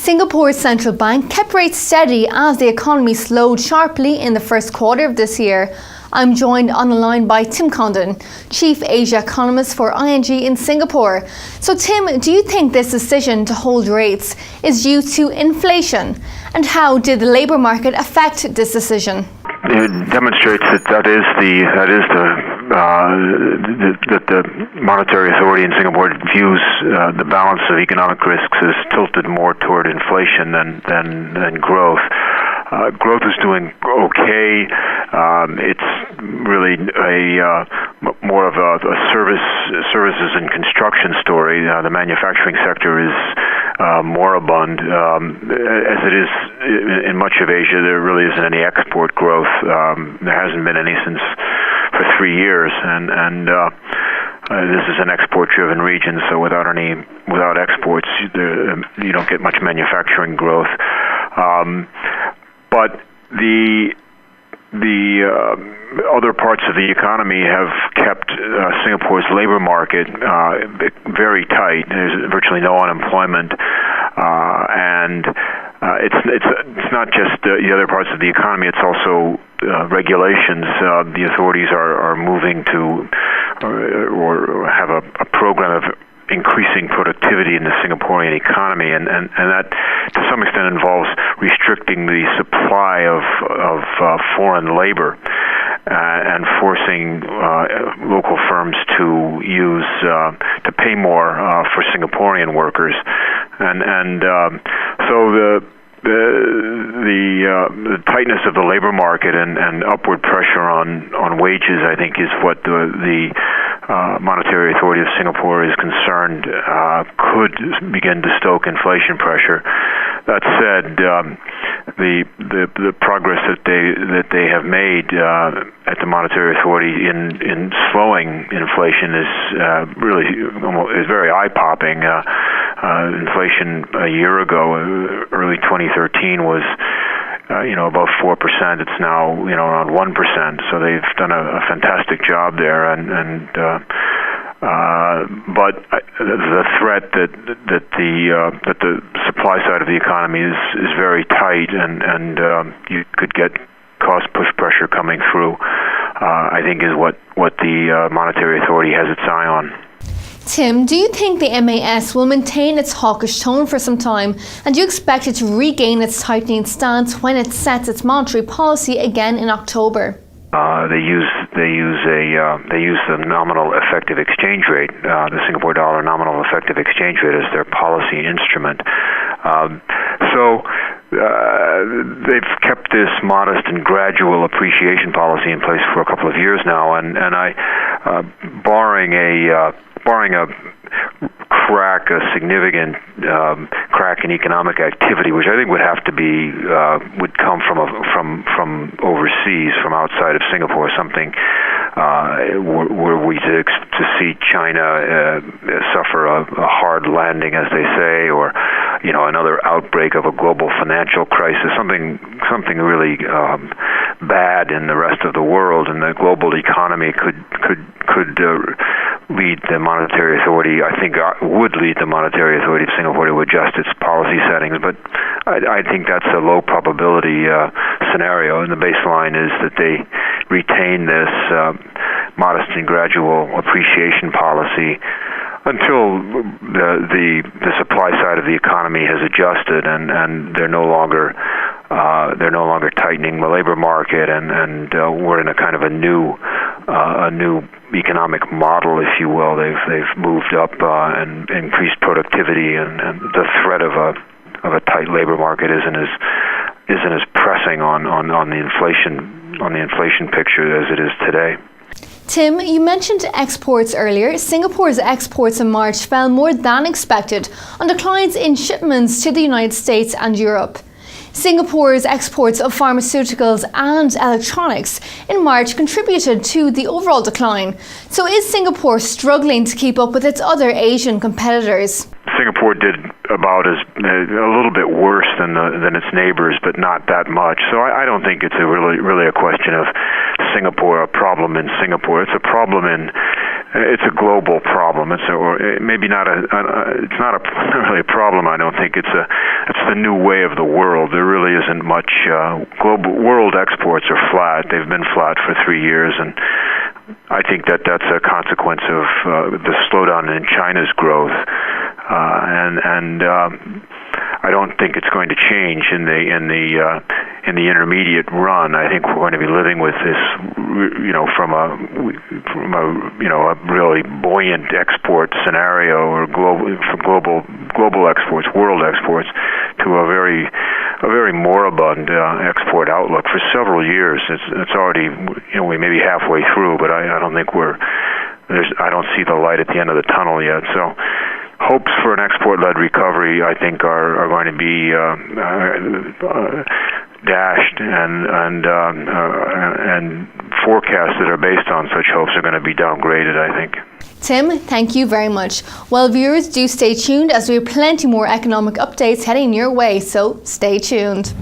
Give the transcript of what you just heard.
Singapore's central bank kept rates steady as the economy slowed sharply in the first quarter of this year. I'm joined on the line by Tim Condon, Chief Asia Economist for ING in Singapore. So Tim, do you think this decision to hold rates is due to inflation? And how did the labour market affect this decision? It demonstrates that the monetary authority in Singapore views the balance of economic risks as tilted more toward inflation than growth. Growth is doing okay. It's really more of a services and construction story. The manufacturing sector is moribund. As it is in much of Asia, there really isn't any export growth. There hasn't been any since for 3 years, and this is an export-driven region. So without exports, you don't get much manufacturing growth. But the other parts of the economy have kept Singapore's labor market very tight. There's virtually no unemployment, and it's not just the other parts of the economy. It's also regulations. The authorities are moving to or have a program of increasing productivity in the Singaporean economy, and that to some extent involves restricting the supply of foreign labor and forcing local firms to pay more for Singaporean workers, and so the tightness of the labor market and upward pressure on wages, I think, is what the Monetary Authority of Singapore is concerned could begin to stoke inflation pressure. That said, the progress that they have made at the Monetary Authority in slowing inflation is very eye-popping. Inflation a year ago, early 2013, was above 4%. It's now around 1%. So they've done a fantastic job there, but the threat that the supply side of the economy is very tight, and you could get cost push pressure coming through, I think is what the Monetary Authority has its eye on. Tim, do you think the MAS will maintain its hawkish tone for some time, and do you expect it to regain its tightening stance when it sets its monetary policy again in October? They use the nominal effective exchange rate, the Singapore dollar nominal effective exchange rate, as their policy instrument. So they've kept this modest and gradual appreciation policy in place for a couple of years now, and barring a significant crack in economic activity, which I think would have to be would come from overseas, from outside of Singapore, something were we to see China suffer a hard landing, as they say, or another outbreak of a global financial crisis, something really bad in the rest of the world, and the global economy could lead the Monetary Authority, I think, would lead the Monetary Authority of Singapore to adjust its policy settings. But I think that's a low probability scenario, and the baseline is that they retain this modest and gradual appreciation policy until the supply side of the economy has adjusted, and they're no longer tightening the labor market, and we're in a kind of a new economic model, if you will. They've moved up and increased productivity, and the threat of a tight labor market isn't as pressing on the inflation picture as it is today. Tim, you mentioned exports earlier. Singapore's exports in March fell more than expected on declines in shipments to the United States and Europe. Singapore's exports of pharmaceuticals and electronics in March contributed to the overall decline. So is Singapore struggling to keep up with its other Asian competitors? Singapore did about a little bit worse than its neighbors, but not that much. So I don't think it's really a question of Singapore, a problem in Singapore. It's a problem in it's a global problem. It's maybe not it's not really a problem. I don't think it's the new way of the world. There really isn't much. World exports are flat. They've been flat for 3 years, and I think that's a consequence of the slowdown in China's growth, and I don't think it's going to change in the intermediate run. I think we're going to be living with this, from a really buoyant export scenario, or global exports, world exports, to a very moribund export outlook for several years. It's already, we may be halfway through, but I don't think I don't see the light at the end of the tunnel yet. So hopes for an export-led recovery, I think, are going to be dashed, and forecasts that are based on such hopes are going to be downgraded, I think. Tim, thank you very much. Well, viewers, do stay tuned as we have plenty more economic updates heading your way, so stay tuned.